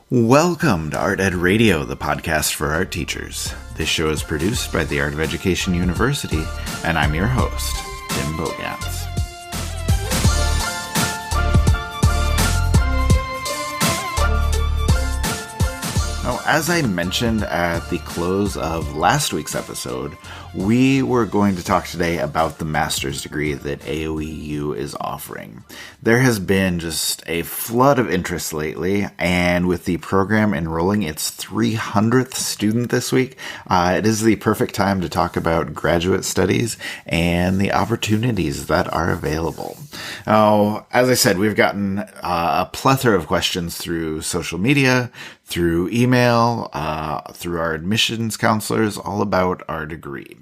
Welcome to Art Ed Radio, the podcast for art teachers. This show is produced by the Art of Education University, and I'm your host, Tim Bogans. Now, as I mentioned at the close of last week's episode, we were going to talk today about the master's degree that AOEU is offering. There has been just a flood of interest lately, and with the program enrolling its 300th student this week, it is the perfect time to talk about graduate studies and the opportunities that are available. Now, as I said, we've gotten a plethora of questions through social media, through email, through our admissions counselors, all about our degree.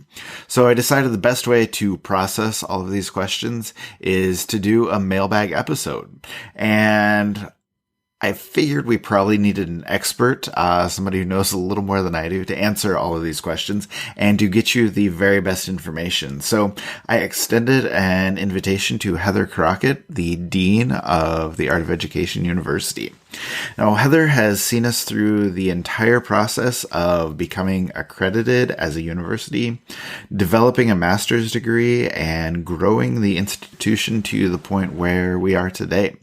So I decided the best way to process all of these questions is to do a mailbag episode. And I figured we probably needed an expert, somebody who knows a little more than I do, to answer all of these questions and to get you the very best information. So I extended an invitation to Heather Crockett, the Dean of the Art of Education University. Now, Heather has seen us through the entire process of becoming accredited as a university, developing a master's degree, and growing the institution to the point where we are today.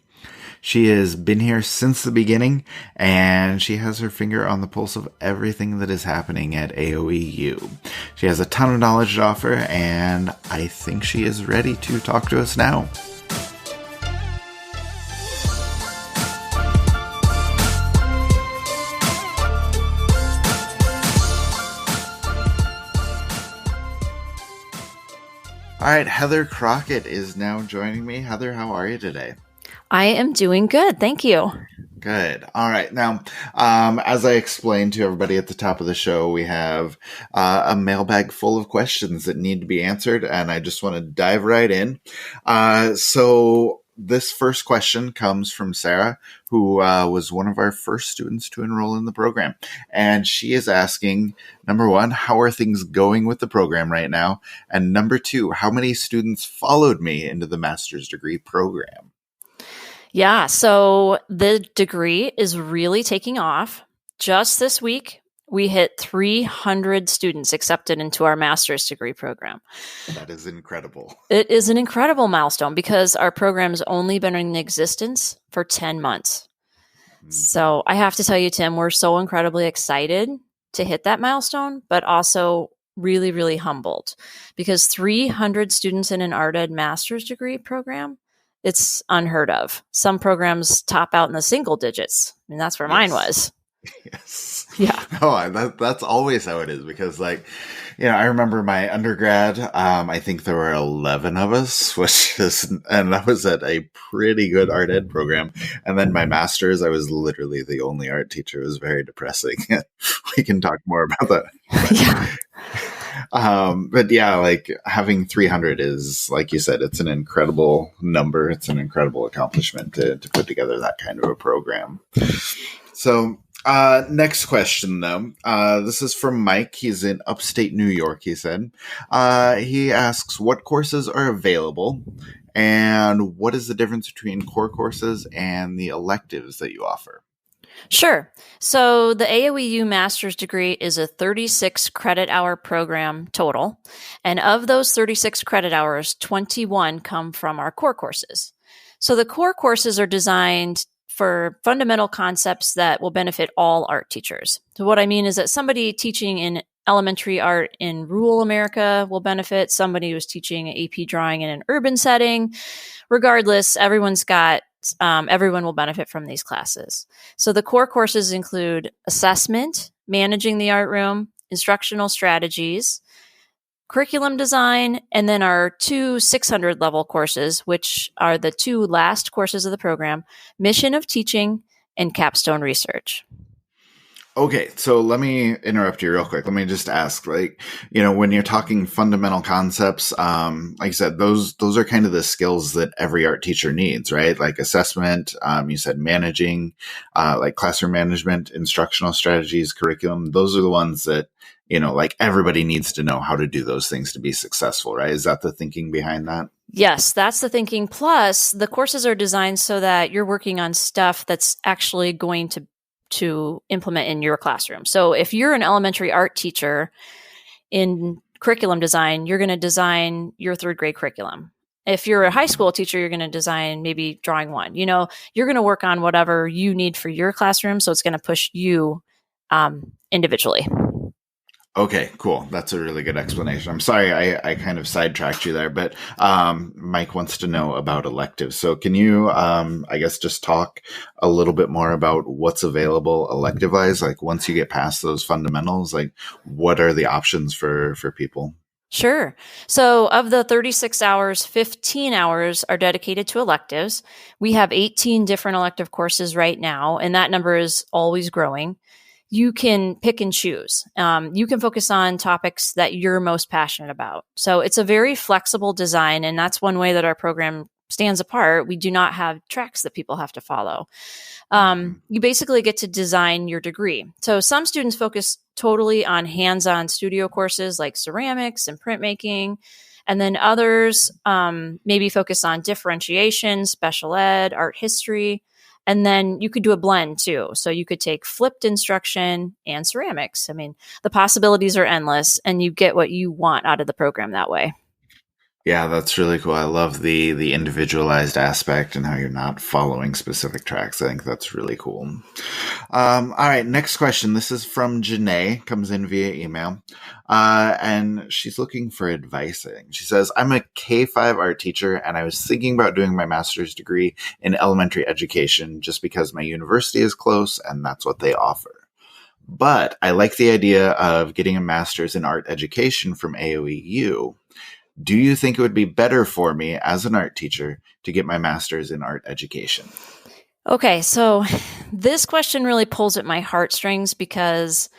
She has been here since the beginning, and she has her finger on the pulse of everything that is happening at AOEU. She has a ton of knowledge to offer, and I think she is ready to talk to us now. All right, Heather Crockett is now joining me. Heather, how are you today? I am doing good. Thank you. Good. All right. Now, as I explained to everybody at the top of the show, we have a mailbag full of questions that need to be answered, and I just want to dive right in. So this first question comes from Sarah, who was one of our first students to enroll in the program. And she is asking, number one, how are things going with the program right now? And number two, how many students followed me into the master's degree program? Yeah, so the degree is really taking off. Just this week, we hit 300 students accepted into our master's degree program. That is incredible. It is an incredible milestone because our program's only been in existence for 10 months. So I have to tell you, Tim, we're so incredibly excited to hit that milestone, but also really, really humbled because 300 students in an art ed master's degree program, it's unheard of. Some programs top out in the single digits. I mean, that's where mine was. Yes. Yeah. No, that's always how it is because, like, you know, I remember my undergrad, I think there were 11 of us, and that was at a pretty good art ed program. And then my master's, I was literally the only art teacher. It was very depressing. We can talk more about that. Yeah. But yeah, like having 300 is, like you said, it's an incredible number. It's an incredible accomplishment to put together that kind of a program. So next question, though. This is from Mike. He's in upstate New York, he said. He asks, what courses are available and what is the difference between core courses and the electives that you offer? Sure. So the AOEU master's degree is a 36 credit hour program total. And of those 36 credit hours, 21 come from our core courses. So the core courses are designed for fundamental concepts that will benefit all art teachers. So what I mean is that somebody teaching in elementary art in rural America will benefit. Somebody who's teaching AP drawing in an urban setting. Regardless, everyone will benefit from these classes. So the core courses include assessment, managing the art room, instructional strategies, curriculum design, and then our two 600 level courses, which are the two last courses of the program, mission of teaching and capstone research. Okay, so let me interrupt you real quick. Let me just ask, like, you know, when you're talking fundamental concepts, like I said, those are kind of the skills that every art teacher needs, right? Like assessment, you said managing, like classroom management, instructional strategies, curriculum. Those are the ones that, you know, like everybody needs to know how to do those things to be successful, right? Is that the thinking behind that? Yes, that's the thinking. Plus, the courses are designed so that you're working on stuff that's actually going to to implement in your classroom. So if you're an elementary art teacher in curriculum design, you're going to design your third grade curriculum. If you're a high school teacher, you're going to design maybe drawing one. You're going to work on whatever you need for your classroom. So it's going to push you individually. Okay, cool. That's a really good explanation. I'm sorry I kind of sidetracked you there, but Mike wants to know about electives. So can you, I guess, just talk a little bit more about what's available elective-wise? Like once you get past those fundamentals, like what are the options for people? Sure. So of the 36 hours, 15 hours are dedicated to electives. We have 18 different elective courses right now, and that number is always growing. You can pick and choose. You can focus on topics that you're most passionate about. So it's a very flexible design, and that's one way that our program stands apart. We do not have tracks that people have to follow. You basically get to design your degree. So some students focus totally on hands-on studio courses like ceramics and printmaking. And then others maybe focus on differentiation, special ed, art history. And then you could do a blend too. So you could take flipped instruction and ceramics. I mean, the possibilities are endless, and you get what you want out of the program that way. Yeah, that's really cool. I love the individualized aspect and how you're not following specific tracks. I think that's really cool. All right, next question. This is from Janae, comes in via email. And she's looking for advice, I think. She says, I'm a K-5 art teacher, and I was thinking about doing my master's degree in elementary education just because my university is close and that's what they offer. But I like the idea of getting a master's in art education from AOEU. Do you think it would be better for me as an art teacher to get my master's in art education? Okay, so this question really pulls at my heartstrings because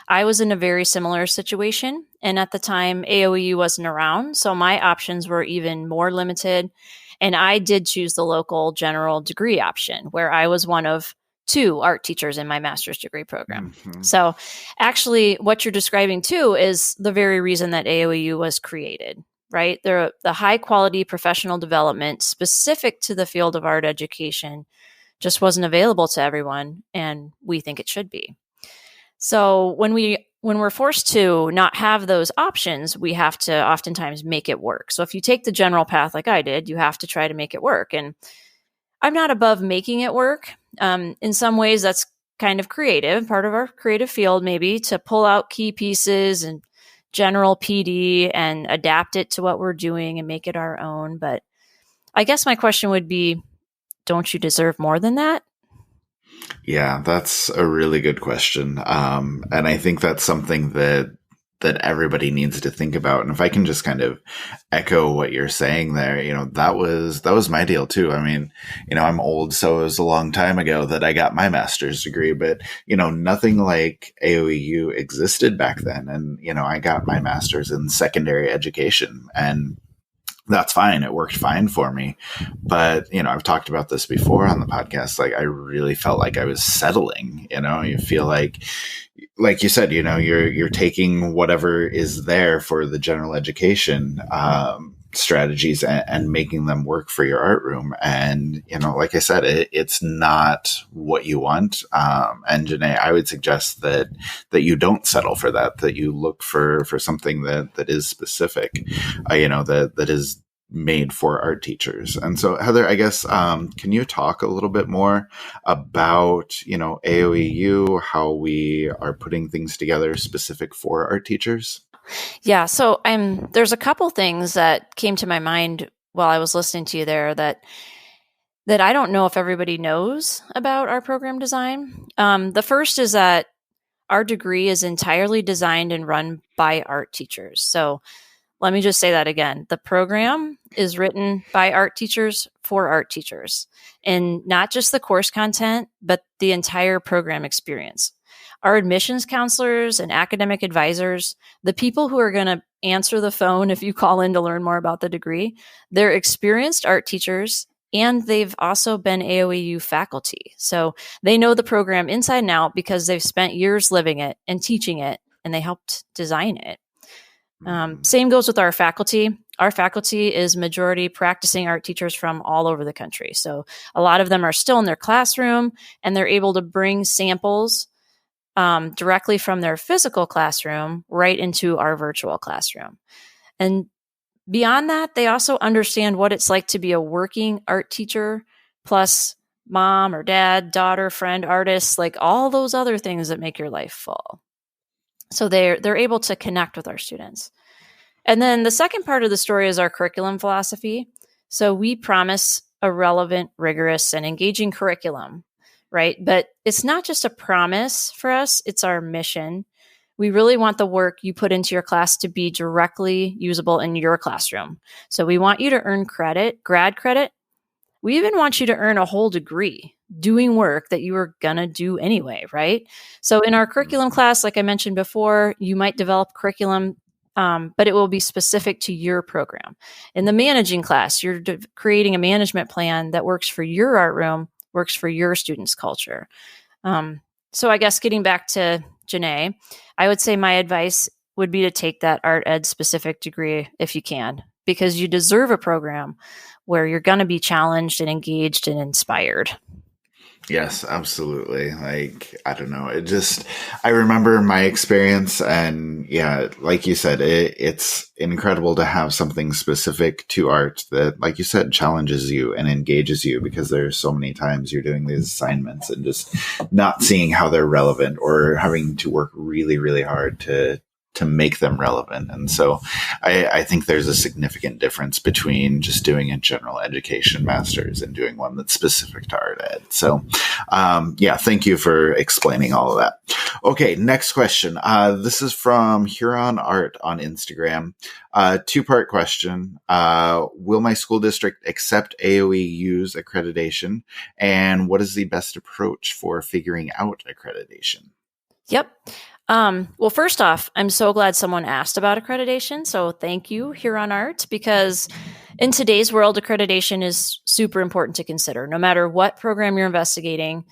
I was in a very similar situation. And at the time, AOEU wasn't around. So my options were even more limited. And I did choose the local general degree option, where I was one of 2 art teachers in my master's degree program. Mm-hmm. So actually, what you're describing too is the very reason that AOEU was created. Right? The high quality professional development specific to the field of art education just wasn't available to everyone, and we think it should be. So when we're forced to not have those options, we have to oftentimes make it work. So if you take the general path like I did, you have to try to make it work. And I'm not above making it work. In some ways, that's kind of creative, part of our creative field, maybe, to pull out key pieces and general PD and adapt it to what we're doing and make it our own. But I guess my question would be, don't you deserve more than that? Yeah, that's a really good question. And I think that's something that everybody needs to think about. And if I can just kind of echo what you're saying there, that was my deal too. I mean, I'm old, so it was a long time ago that I got my master's degree, but, nothing like AOEU existed back then. And, I got my master's in secondary education, and that's fine. It worked fine for me. But, I've talked about this before on the podcast. Like, I really felt like I was settling, you feel like you said, you're taking whatever is there for the general education, strategies and making them work for your art room. And, like I said, it's not what you want. And Janae, I would suggest that you don't settle for that you look for something that is specific, that is made for art teachers. And so, Heather, I guess, can you talk a little bit more about, AOEU, how we are putting things together specific for art teachers? Yeah. So there's a couple things that came to my mind while I was listening to you there that I don't know if everybody knows about our program design. The first is that our degree is entirely designed and run by art teachers. So let me just say that again. The program is written by art teachers for art teachers, and not just the course content, but the entire program experience. Our admissions counselors and academic advisors, the people who are going to answer the phone if you call in to learn more about the degree, they're experienced art teachers, and they've also been AOEU faculty. So they know the program inside and out because they've spent years living it and teaching it, and they helped design it. Same goes with our faculty. our faculty is majority practicing art teachers from all over the country. So a lot of them are still in their classroom, and they're able to bring samples directly from their physical classroom right into our virtual classroom. And beyond that, they also understand what it's like to be a working art teacher, plus mom or dad, daughter, friend, artist, like all those other things that make your life full. So they're able to connect with our students. And then the second part of the story is our curriculum philosophy. So we promise a relevant, rigorous, and engaging curriculum, right? But it's not just a promise for us, it's our mission. We really want the work you put into your class to be directly usable in your classroom. So we want you to earn credit, grad credit. We even want you to earn a whole degree doing work that you were going to do anyway, right? So in our curriculum class, like I mentioned before, you might develop curriculum, but it will be specific to your program. In the managing class, you're creating a management plan that works for your art room, works for your students' culture. So I guess getting back to Janae, I would say my advice would be to take that art ed specific degree if you can, because you deserve a program where you're going to be challenged and engaged and inspired. Yes, absolutely. Like, I don't know. I remember my experience, and yeah, like you said, it's incredible to have something specific to art that, like you said, challenges you and engages you, because there's so many times you're doing these assignments and just not seeing how they're relevant, or having to work really, really hard to make them relevant. And so I think there's a significant difference between just doing a general education master's and doing one that's specific to art ed. So, thank you for explaining all of that. Okay, next question. This is from Huron Art on Instagram. Two-part question. Will my school district accept AOEU's accreditation? And what is the best approach for figuring out accreditation? Yep. Well, first off, I'm so glad someone asked about accreditation. So thank you, Huron Art, because in today's world, accreditation is super important to consider. No matter what program you're investigating,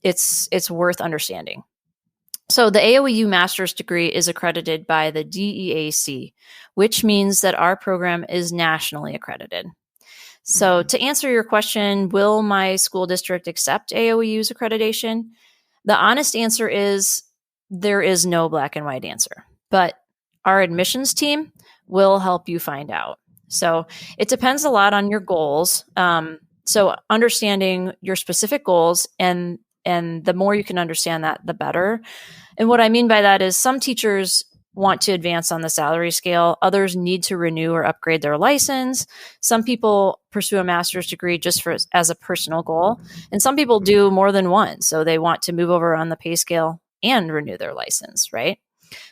it's worth understanding. So the AOEU master's degree is accredited by the DEAC, which means that our program is nationally accredited. So to answer your question, will my school district accept AOEU's accreditation? The honest answer is there is no black and white answer, but our admissions team will help you find out. So it depends a lot on your goals. So understanding your specific goals, and the more you can understand that, the better. And what I mean by that is some teachers want to advance on the salary scale. Others need to renew or upgrade their license. Some people pursue a master's degree just as a personal goal. And some people do more than one. So they want to move over on the pay scale and renew their license, right?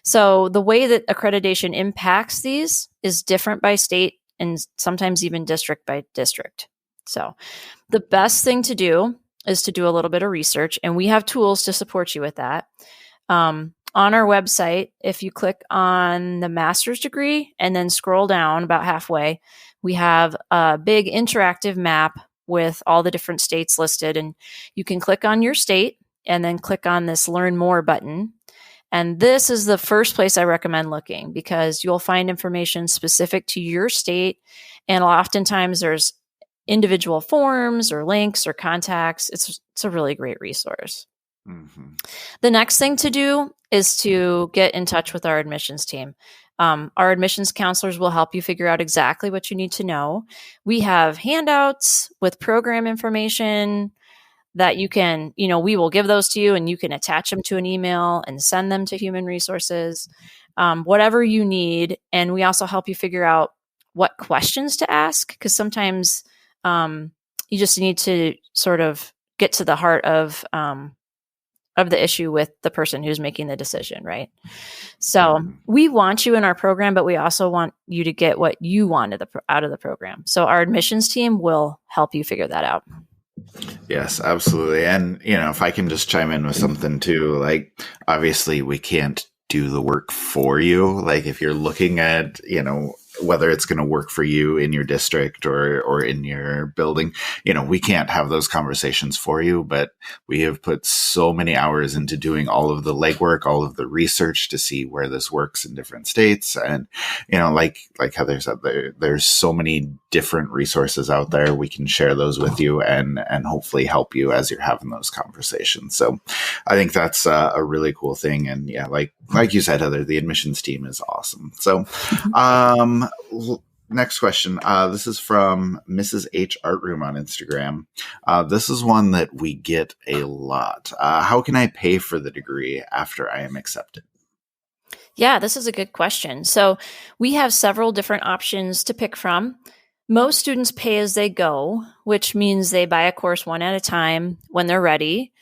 So the way that accreditation impacts these is different by state and sometimes even district by district. So the best thing to do is to do a little bit of research, and we have tools to support you with that. On our website, if you click on the master's degree and then scroll down about halfway, we have a big interactive map with all the different states listed, and you can click on your state and then click on this Learn More button. And this is the first place I recommend looking, because you'll find information specific to your state. And oftentimes there's individual forms or links or contacts. It's a really great resource. Mm-hmm. The next thing to do is to get in touch with our admissions team. Our admissions counselors will help you figure out exactly what you need to know. We have handouts with program information that you can, we will give those to you, and you can attach them to an email and send them to human resources, whatever you need. And we also help you figure out what questions to ask, because sometimes you just need to sort of get to the heart of the issue with the person who's making the decision, right? So we want you in our program, but we also want you to get what you want out of the program. So our admissions team will help you figure that out. Yes, absolutely. And, if I can just chime in with something too, like, obviously we can't do the work for you. Like, if you're looking at, whether it's going to work for you in your district or in your building. We can't have those conversations for you, but we have put so many hours into doing all of the legwork, all of the research to see where this works in different states. And, like Heather said, there's so many different resources out there. We can share those with you and hopefully help you as you're having those conversations. So I think that's a really cool thing. And yeah, like you said, Heather, the admissions team is awesome. So, next question. This is from Mrs. H Art Room on Instagram. This is one that we get a lot. How can I pay for the degree after I am accepted? Yeah, this is a good question. So we have several different options to pick from. Most students pay as they go, which means they buy a course one at a time when they're ready.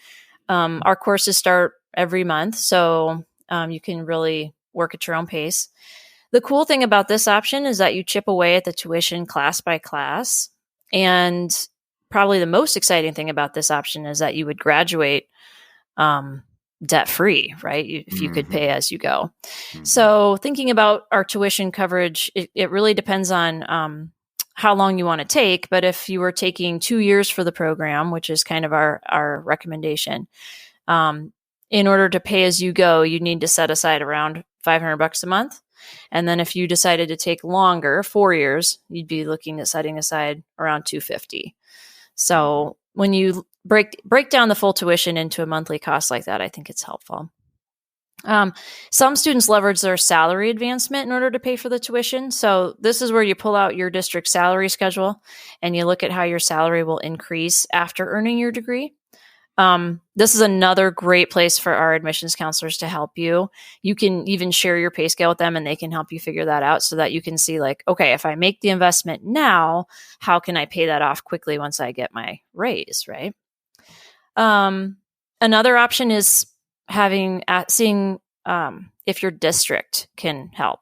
Our courses start every month, so you can really work at your own pace. The cool thing about this option is that you chip away at the tuition class by class. And probably the most exciting thing about this option is that you would graduate debt-free, right? If you could pay as you go. So thinking about our tuition coverage, it really depends on how long you want to take. But if you were taking 2 years for the program, which is kind of our recommendation, in order to pay as you go, you need to set aside around $500 a month. And then if you decided to take longer, 4 years, you'd be looking at setting aside around $250. So when you break down the full tuition into a monthly cost like that, I think it's helpful. Some students leverage their salary advancement in order to pay for the tuition. So this is where you pull out your district salary schedule and you look at how your salary will increase after earning your degree. This is another great place for our admissions counselors to help you. You can even share your pay scale with them and they can help you figure that out so that you can see like, okay, if I make the investment now, how can I pay that off quickly once I get my raise, right? Another option is seeing if your district can help.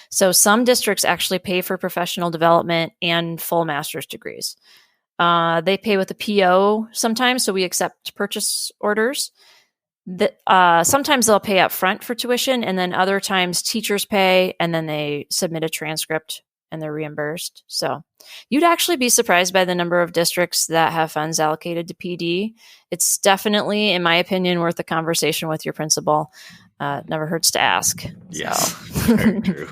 So some districts actually pay for professional development and full master's degrees. They pay with a PO sometimes, so we accept purchase orders. Sometimes they'll pay up front for tuition, and then other times teachers pay, and then they submit a transcript and they're reimbursed. So you'd actually be surprised by the number of districts that have funds allocated to PD. It's definitely, in my opinion, worth a conversation with your principal. Never hurts to ask. Yes, so. Very true.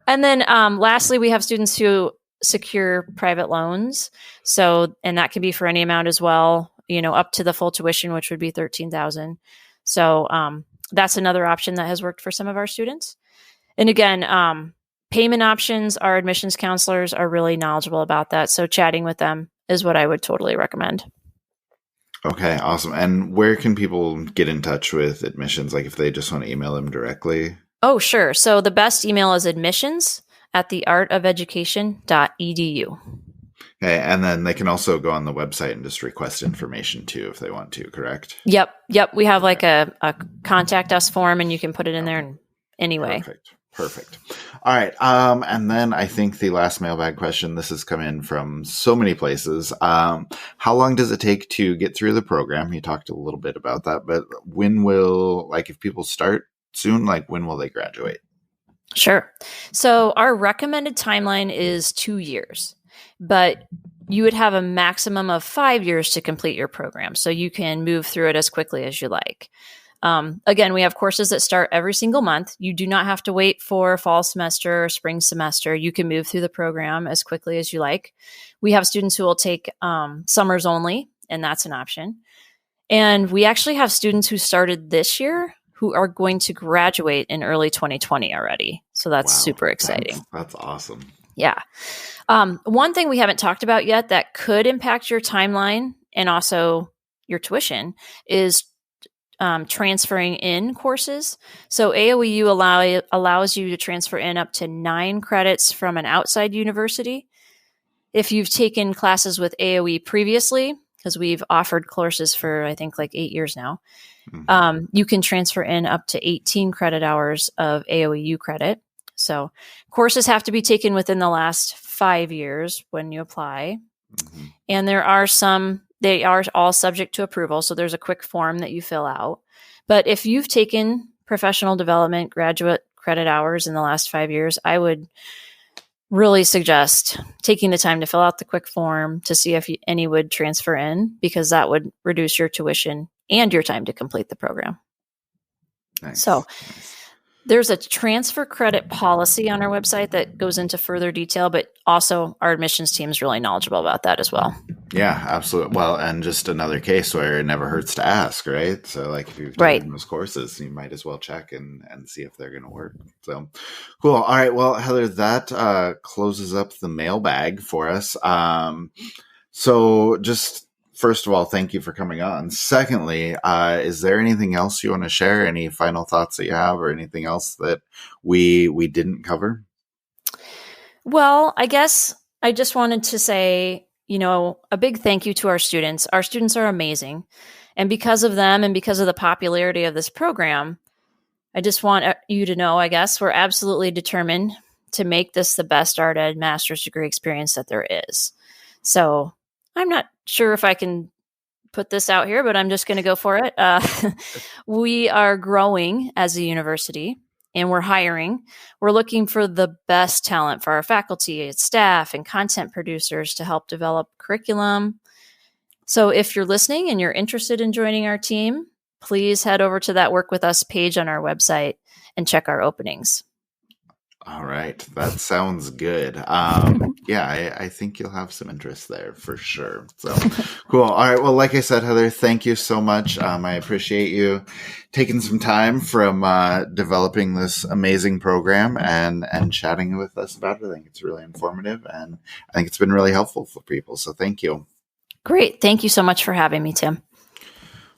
And then lastly, we have students who secure private loans. So, and that can be for any amount as well, up to the full tuition, which would be $13,000. So that's another option that has worked for some of our students. And again, payment options, our admissions counselors are really knowledgeable about that. So chatting with them is what I would totally recommend. Okay, awesome. And where can people get in touch with admissions? Like if they just want to email them directly? Oh, sure. So the best email is admissions@theartofeducation.edu. Okay, and then they can also go on the website and just request information too if they want to, correct? Yep. We have like a contact us form and you can put it in there anyway. Perfect. All right. And then I think the last mailbag question, this has come in from so many places. How long does it take to get through the program? You talked a little bit about that, but if people start soon, when will they graduate? Sure. So our recommended timeline is 2 years, but you would have a maximum of 5 years to complete your program. So you can move through it as quickly as you like. Again, we have courses that start every single month. You do not have to wait for fall semester or spring semester. You can move through the program as quickly as you like. We have students who will take summers only, and that's an option. And we actually have students who started this year who are going to graduate in early 2020 already. So that's super exciting. That's awesome. Yeah. One thing we haven't talked about yet that could impact your timeline and also your tuition is transferring in courses. So AOEU allows you to transfer in up to 9 credits from an outside university. If you've taken classes with AOE previously, because we've offered courses for, I think, 8 years now, you can transfer in up to 18 credit hours of AOEU credit. So courses have to be taken within the last 5 years when you apply. And they are all subject to approval. So there's a quick form that you fill out. But if you've taken professional development graduate credit hours in the last 5 years, I would really suggest taking the time to fill out the quick form to see if any would transfer in, because that would reduce your tuition and your time to complete the program. Nice. So there's a transfer credit policy on our website that goes into further detail, but also our admissions team is really knowledgeable about that as well. Yeah, absolutely. Well, and just another case where it never hurts to ask, right? So like if you've taken those courses, you might as well check and see if they're going to work. So cool. All right. Well, Heather, that closes up the mailbag for us. So just first of all, thank you for coming on. Secondly, is there anything else you want to share? Any final thoughts that you have or anything else that we didn't cover? Well, I guess I just wanted to say, a big thank you to our students. Our students are amazing. And because of them and because of the popularity of this program, I just want you to know, I guess, we're absolutely determined to make this the best art ed master's degree experience that there is. So I'm not sure if I can put this out here, but I'm just going to go for it. We are growing as a university and we're hiring. We're looking for the best talent for our faculty, staff, and content producers to help develop curriculum. So if you're listening and you're interested in joining our team, please head over to that Work With Us page on our website and check our openings. All right. That sounds good. Yeah, I think you'll have some interest there for sure. So cool. All right. Well, like I said, Heather, thank you so much. I appreciate you taking some time from developing this amazing program and chatting with us about it. I think it's really informative and I think it's been really helpful for people. So thank you. Great. Thank you so much for having me, Tim.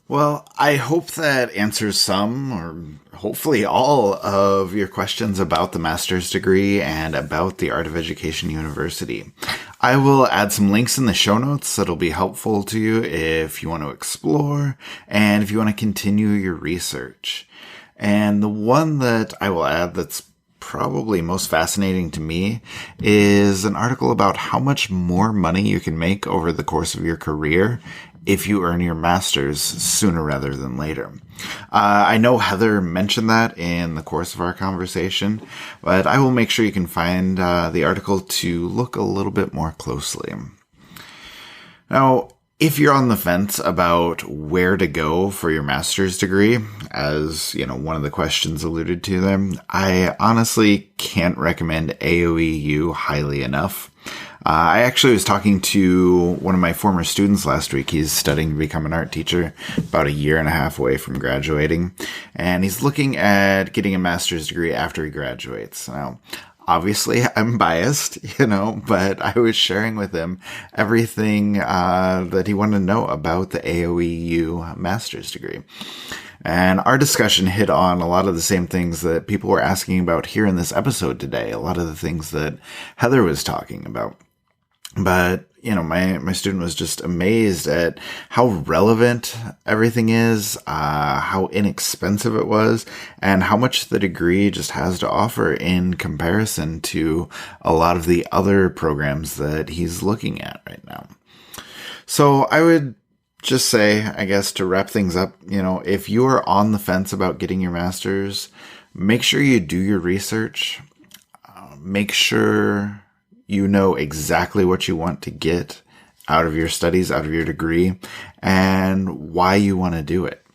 Well, I hope that answers some or hopefully all of your questions about the master's degree and about the Art of Education University. I will add some links in the show notes that'll be helpful to you if you want to explore and if you want to continue your research. And the one that I will add that's probably most fascinating to me is an article about how much more money you can make over the course of your career if you earn your master's sooner rather than later. I know Heather mentioned that in the course of our conversation, but I will make sure you can find the article to look a little bit more closely. Now, if you're on the fence about where to go for your master's degree, as one of the questions alluded to them, I honestly can't recommend AOEU highly enough. I actually was talking to one of my former students last week. He's studying to become an art teacher, about a year and a half away from graduating, and he's looking at getting a master's degree after he graduates. Now, obviously, I'm biased, but I was sharing with him everything that he wanted to know about the AOEU master's degree. And our discussion hit on a lot of the same things that people were asking about here in this episode today, a lot of the things that Heather was talking about. But, my student was just amazed at how relevant everything is, how inexpensive it was, and how much the degree just has to offer in comparison to a lot of the other programs that he's looking at right now. So I would just say, I guess, to wrap things up, if you are on the fence about getting your master's, make sure you do your research. Make sure you know exactly what you want to get out of your studies, out of your degree, and why you want to do it.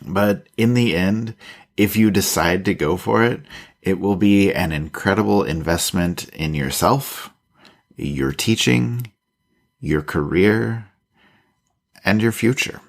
But in the end, if you decide to go for it, it will be an incredible investment in yourself, your teaching, your career, and your future.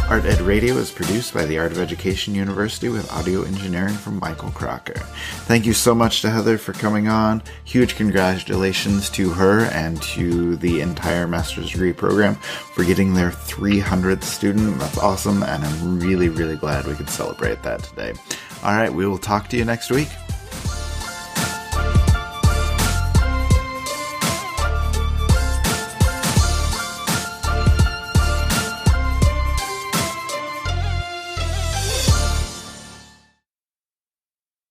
Art Ed Radio is produced by the Art of Education University with audio engineering from Michael Crockett. Thank you so much to Heather for coming on. Huge congratulations to her and to the entire master's degree program for getting their 300th student. That's awesome, and I'm really, really glad we could celebrate that today. All right, we will talk to you next week.